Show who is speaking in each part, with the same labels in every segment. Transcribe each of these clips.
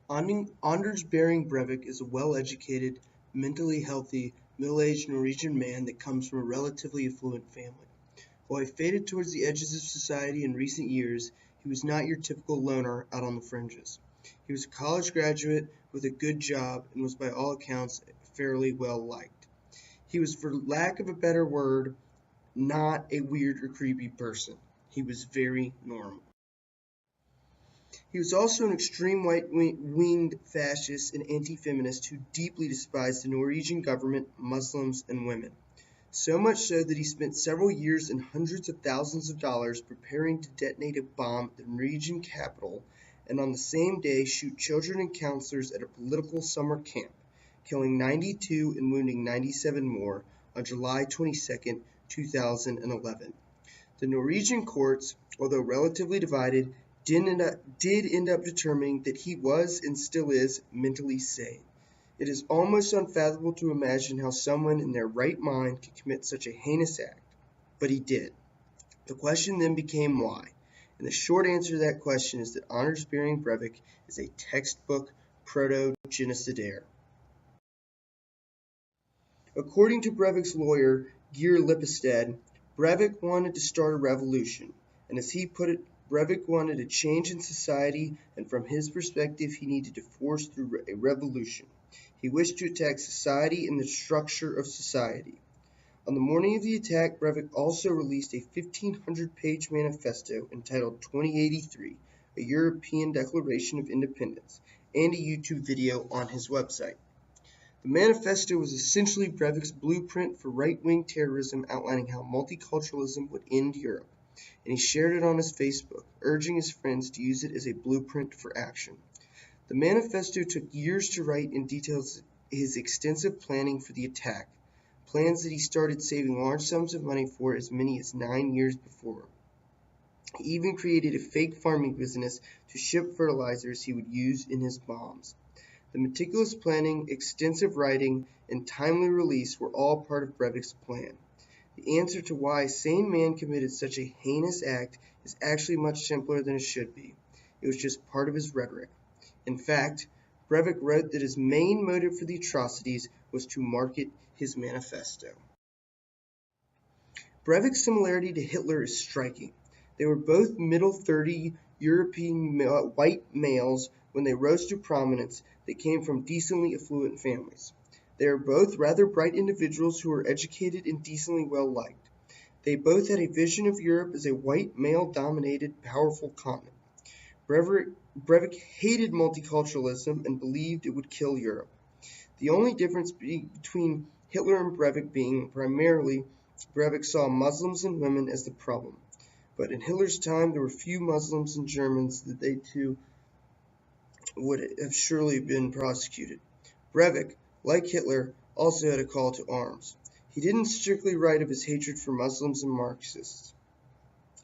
Speaker 1: Anders Behring Breivik is a well-educated, mentally healthy, middle-aged Norwegian man that comes from a relatively affluent family. While he faded towards the edges of society in recent years, he was not your typical loner out on the fringes. He was a college graduate with a good job and was by all accounts fairly well liked. He was, for lack of a better word, not a weird or creepy person. He was very normal. He was also an extreme right-winged fascist and anti-feminist who deeply despised the Norwegian government, Muslims, and women. So much so that he spent several years and hundreds of thousands of dollars preparing to detonate a bomb at the Norwegian capital and on the same day shoot children and counselors at a political summer camp, killing 92 and wounding 97 more on July 22, 2011. The Norwegian courts, although relatively divided, did end up determining that he was and still is mentally sane. It is almost unfathomable to imagine how someone in their right mind could commit such a heinous act, but he did. The question then became why, and the short answer to that question is that Anders Behring Breivik is a textbook Proto-Genocidaire. According to Breivik's lawyer, Geir Lippestad, Breivik wanted to start a revolution, and as he put it, Breivik wanted a change in society, and from his perspective, he needed to force through a revolution. He wished to attack society and the structure of society. On the morning of the attack, Breivik also released a 1,500-page manifesto entitled 2083, a European Declaration of Independence, and a YouTube video on his website. The manifesto was essentially Breivik's blueprint for right-wing terrorism, outlining how multiculturalism would end Europe, and he shared it on his Facebook, urging his friends to use it as a blueprint for action. The manifesto took years to write and details his extensive planning for the attack, plans that he started saving large sums of money for as many as 9 years before. He even created a fake farming business to ship fertilizers he would use in his bombs. The meticulous planning, extensive writing, and timely release were all part of Breivik's plan. The answer to why a sane man committed such a heinous act is actually much simpler than it should be. It was just part of his rhetoric. In fact, Breivik wrote that his main motive for the atrocities was to market his manifesto. Breivik's similarity to Hitler is striking. They were both middle-30 European white males when they rose to prominence that came from decently affluent families. They are both rather bright individuals who were educated and decently well-liked. They both had a vision of Europe as a white, male-dominated, powerful continent. Breivik hated multiculturalism and believed it would kill Europe. The only difference between Hitler and Breivik being primarily Breivik saw Muslims and women as the problem. But in Hitler's time, there were few Muslims and Germans that they too would have surely been prosecuted. Breivik, like Hitler, also had a call to arms. He didn't strictly write of his hatred for Muslims and Marxists,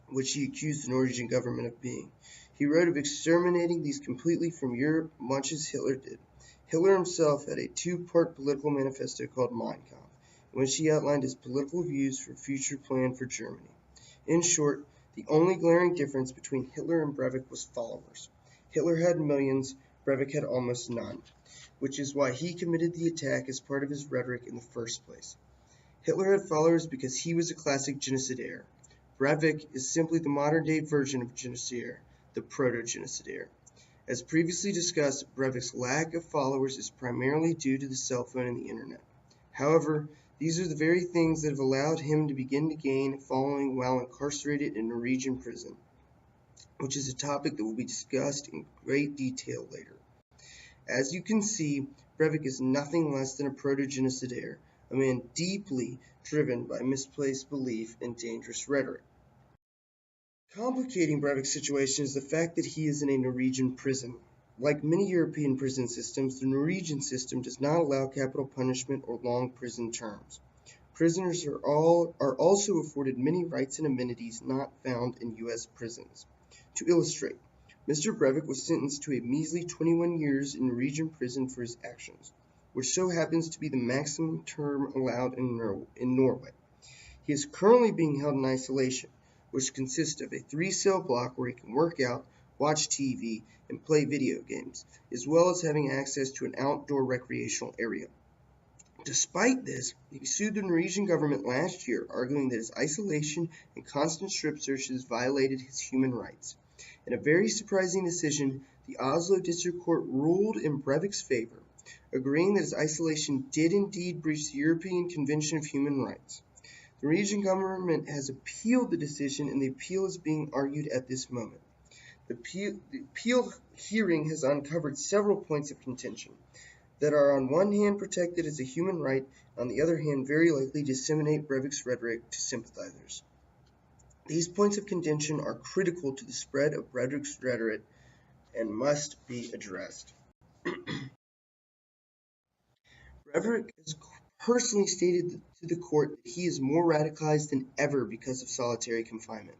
Speaker 1: which he accused the Norwegian government of being. He wrote of exterminating these completely from Europe, much as Hitler did. Hitler himself had a two-part political manifesto called Mein Kampf, in which he outlined his political views for a future plan for Germany. In short, the only glaring difference between Hitler and Breivik was followers. Hitler had millions, Breivik had almost none, which is why he committed the attack as part of his rhetoric in the first place. Hitler had followers because he was a classic genocidaire. Breivik is simply the modern-day version of genocidaire, the Proto-Genocidaire. As previously discussed, Breivik's lack of followers is primarily due to the cell phone and the internet. However, these are the very things that have allowed him to begin to gain a following while incarcerated in a Norwegian prison, which is a topic that will be discussed in great detail later. As you can see, Breivik is nothing less than a proto-genocidaire, a man deeply driven by misplaced belief and dangerous rhetoric. Complicating Breivik's situation is the fact that he is in a Norwegian prison. Like many European prison systems, the Norwegian system does not allow capital punishment or long prison terms. Prisoners are also afforded many rights and amenities not found in U.S. prisons. To illustrate, Mr. Breivik was sentenced to a measly 21 years in Norwegian prison for his actions, which so happens to be the maximum term allowed in Norway. He is currently being held in isolation, which consists of a 3-cell block where he can work out, watch TV, and play video games, as well as having access to an outdoor recreational area. Despite this, he sued the Norwegian government last year, arguing that his isolation and constant strip searches violated his human rights. In a very surprising decision, the Oslo District Court ruled in Breivik's favor, agreeing that his isolation did indeed breach the European Convention of Human Rights. The Norwegian government has appealed the decision, and the appeal is being argued at this moment. The appeal hearing has uncovered several points of contention that are on one hand protected as a human right, on the other hand very likely disseminate Breivik's rhetoric to sympathizers. These points of contention are critical to the spread of Breivik's rhetoric and must be addressed. Breivik has personally stated to the court that he is more radicalized than ever because of solitary confinement.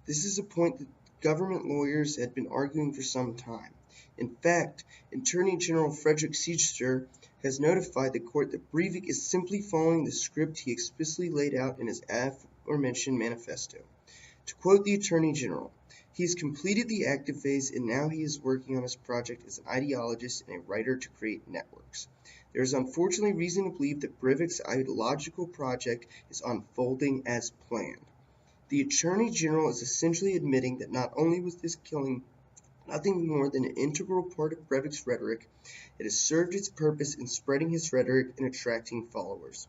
Speaker 1: This is a point that government lawyers had been arguing for some time. In fact, Attorney General Frederick Siegstra has notified the court that Breivik is simply following the script he explicitly laid out in his aforementioned manifesto. To quote the Attorney General, he has completed the active phase and now he is working on his project as an ideologist and a writer to create networks. There is unfortunately reason to believe that Breivik's ideological project is unfolding as planned. The Attorney General is essentially admitting that not only was this killing nothing more than an integral part of Breivik's rhetoric, it has served its purpose in spreading his rhetoric and attracting followers.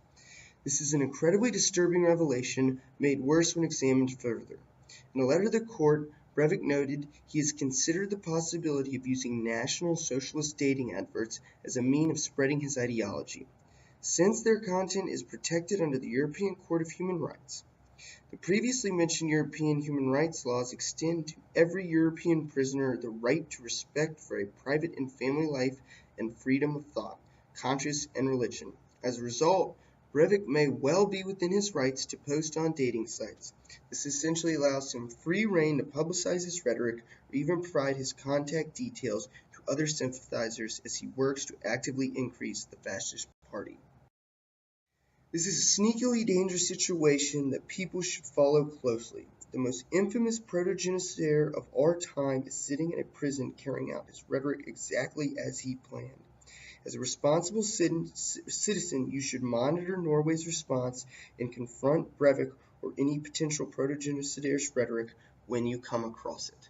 Speaker 1: This is an incredibly disturbing revelation, made worse when examined further. In a letter to the court, Breivik noted he has considered the possibility of using National Socialist dating adverts as a means of spreading his ideology, since their content is protected under the European Court of Human Rights. The previously mentioned European human rights laws extend to every European prisoner the right to respect for a private and family life and freedom of thought, conscience, and religion. As a result, Breivik may well be within his rights to post on dating sites. This essentially allows him free rein to publicize his rhetoric or even provide his contact details to other sympathizers as he works to actively increase the fascist party. This is a sneakily dangerous situation that people should follow closely. The most infamous proto-genocidaire of our time is sitting in a prison carrying out his rhetoric exactly as he planned. As a responsible citizen, you should monitor Norway's response and confront Breivik or any potential proto-genocidaire's rhetoric when you come across it.